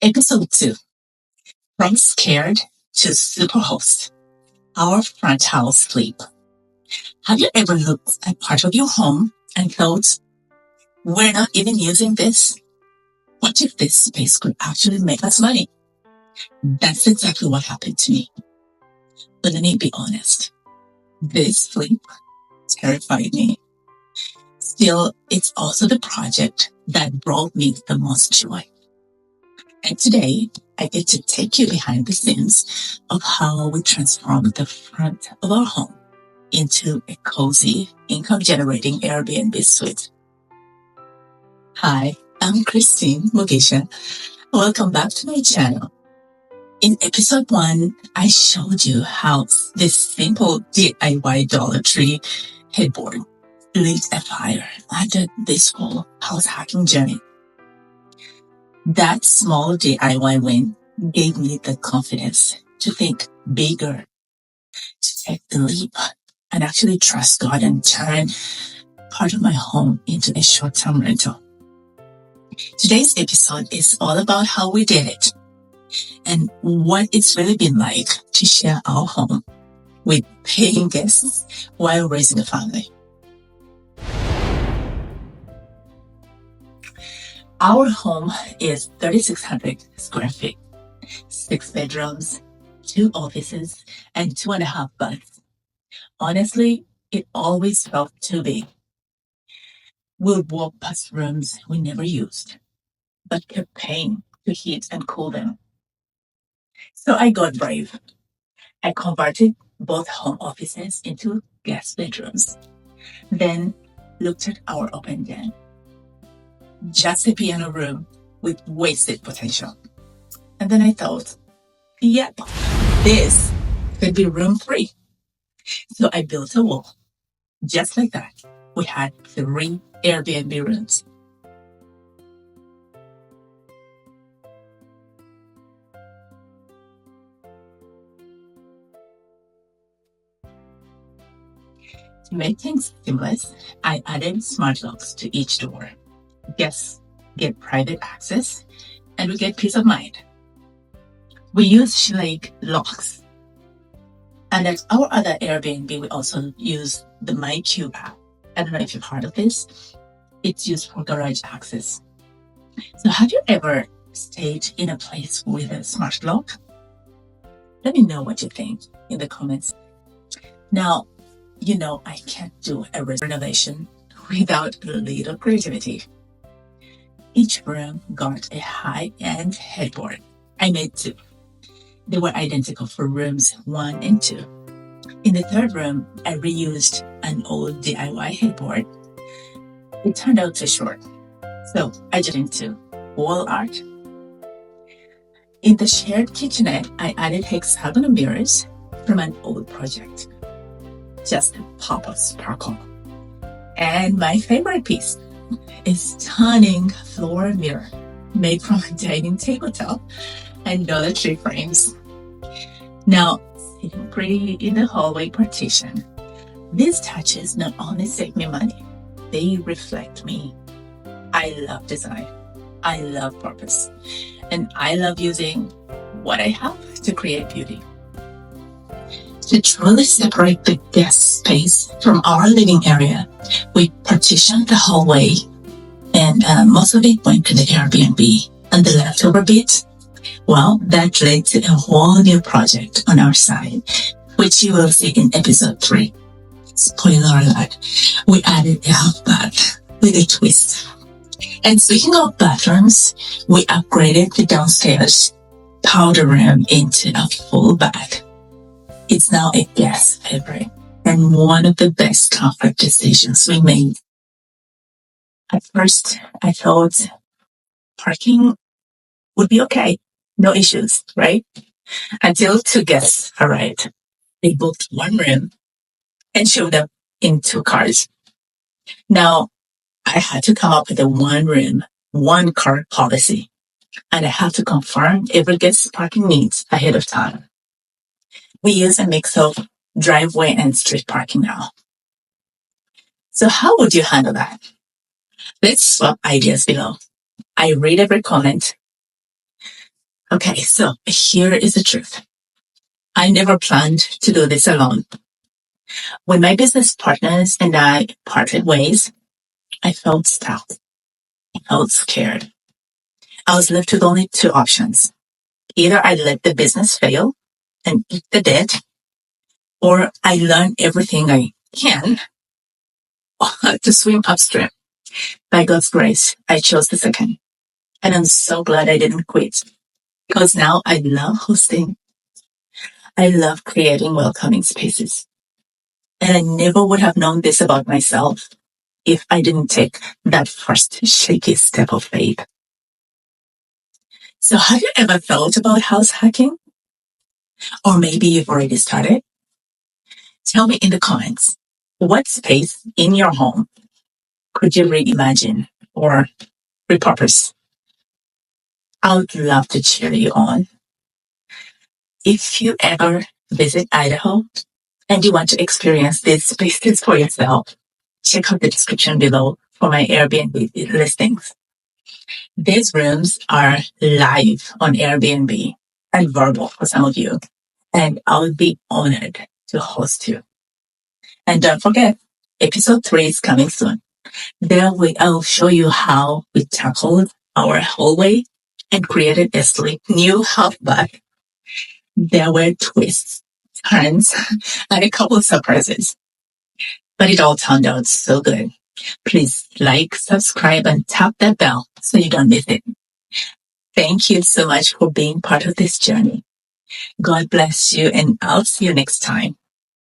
Episode 2, From Scared to Superhost, Our Front House Sleep. Have you ever looked at part of your home and thought, we're not even using this? What if this space could actually make us money? That's exactly what happened to me. But let me be honest, this sleep terrified me. Still, it's also the project that brought me the most joy. And today, I get to take you behind the scenes of how we transformed the front of our home into a cozy, income-generating Airbnb suite. Hi, I'm Christine Mugisha. Welcome back to my channel. In episode 1, I showed you how this simple DIY Dollar Tree headboard lit a fire under this whole house hacking journey. That small DIY win gave me the confidence to think bigger, to take the leap, and actually trust God and turn part of my home into a short-term rental. Today's episode is all about how we did it and what it's really been like to share our home with paying guests while raising a family. Our home is 3,600 square feet, 6 bedrooms, 2 offices, and 2.5 baths. Honestly, it always felt too big. We'd walk past rooms we never used, but kept paying to heat and cool them. So I got brave. I converted both home offices into guest bedrooms, then looked at our open den. Just a piano room with wasted potential. And then I thought, yep, this could be room 3. So I built a wall. Just like that, we had 3 Airbnb rooms. To make things seamless, I added smart locks to each door. Guests get private access, and we get peace of mind. We use Schlage locks. And at our other Airbnb, we also use the MyQ app. I don't know if you've heard of this. It's used for garage access. So have you ever stayed in a place with a smart lock? Let me know what you think in the comments. Now, you know I can't do a renovation without a little creativity. Each room got a high-end headboard. I made 2. They were identical for rooms 1 and 2. In the 3rd room, I reused an old DIY headboard. It turned out too short, so I did into wall art. In the shared kitchenette, I added hexagonal mirrors from an old project. Just a pop of sparkle. And my favorite piece is stunning floor mirror made from a dining tabletop and Dollar Tree frames. Now, sitting pretty in the hallway partition, these touches not only save me money, they reflect me. I love design, I love purpose, and I love using what I have to create beauty. To truly separate the guest space from our living area, we partitioned the hallway, and most of it went to the Airbnb. And the leftover bit, well, that led to a whole new project on our side, which you will see in episode 3. Spoiler alert, we added a half bath with a twist. And speaking of bathrooms, we upgraded the downstairs powder room into a full bath. It's now a guest favorite and one of the best comfort decisions we made. At first, I thought parking would be okay. No issues, right? Until 2 guests arrived. They booked 1 room and showed up in 2 cars. Now, I had to come up with a 1 room, 1 car policy. And I have to confirm every guest's parking needs ahead of time. We use a mix of driveway and street parking now. So how would you handle that? Let's swap ideas below. I read every comment. Okay, so here is the truth. I never planned to do this alone. When my business partners and I parted ways, I felt stuck. I felt scared. I was left with only two options. Either I let the business fail and eat the debt, or I learn everything I can to swim upstream. By God's grace, I chose the second. And I'm so glad I didn't quit because now I love hosting. I love creating welcoming spaces. And I never would have known this about myself if I didn't take that first shaky step of faith. So have you ever thought about house hacking? Or maybe you've already started? Tell me in the comments, what space in your home could you reimagine or repurpose? I would love to cheer you on. If you ever visit Idaho and you want to experience these spaces for yourself, check out the description below for my Airbnb listings. These rooms are live on Airbnb and verbal for some of you, and I would be honored to host you. And don't forget, episode 3 is coming soon. There I'll show you how we tackled our hallway and created a sleek new half bath. There were twists, turns, and a couple of surprises. But it all turned out so good. Please like, subscribe, and tap that bell so you don't miss it. Thank you so much for being part of this journey. God bless you, and I'll see you next time.